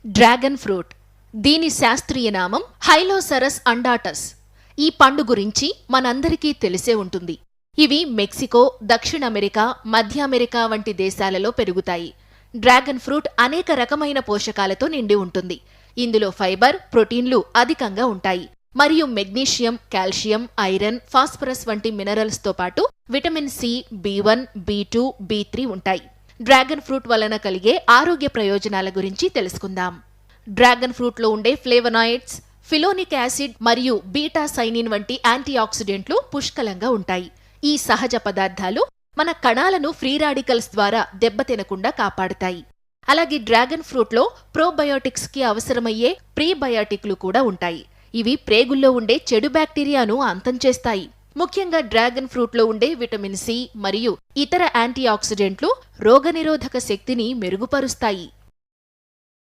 Dragon fruit. దీని శాస్త్రీయ నామం హైలోసరస్ అండాటస్. ఈ పండు గురించి మనందరికీ తెలిసే ఉంటుంది. ఇవి మెక్సికో, దక్షిణ అమెరికా, మధ్య అమెరికా వంటి దేశాలలో పెరుగుతాయి. డ్రాగన్ ఫ్రూట్ అనేక రకమైన పోషకాలతో నిండి ఉంటుంది. ఇందులో ఫైబర్, ప్రోటీన్లు అధికంగా ఉంటాయి. మరియు మెగ్నీషియం, కాల్షియం, ఐరన్, ఫాస్ఫరస్ వంటి మినరల్స్తో పాటు విటమిన్ సి, బి1, బి2, బి3 ఉంటాయి. డ్రాగన్ ఫ్రూట్ వలన కలిగే ఆరోగ్య ప్రయోజనాల గురించి తెలుసుకుందాం. డ్రాగన్ ఫ్రూట్లో ఉండే ఫ్లేవనాయిడ్స్, ఫిలోనిక్ యాసిడ్ మరియు బీటా సైనిన్ వంటి యాంటీఆక్సిడెంట్లు పుష్కలంగా ఉంటాయి. ఈ సహజ పదార్థాలు మన కణాలను ఫ్రీ రాడికల్స్ ద్వారా దెబ్బతినకుండా కాపాడుతాయి. అలాగే డ్రాగన్ ఫ్రూట్లో ప్రోబయోటిక్స్ కి అవసరమయ్యే ప్రీబయాటిక్లు కూడా ఉంటాయి. ఇవి ప్రేగుల్లో ఉండే చెడు బ్యాక్టీరియాను అంతం చేస్తాయి. ముఖ్యంగా డ్రాగన్ ఫ్రూట్లో ఉండే విటమిన్ సి మరియు ఇతర యాంటీఆక్సిడెంట్లు రోగనిరోధక శక్తిని మెరుగుపరుస్తాయి.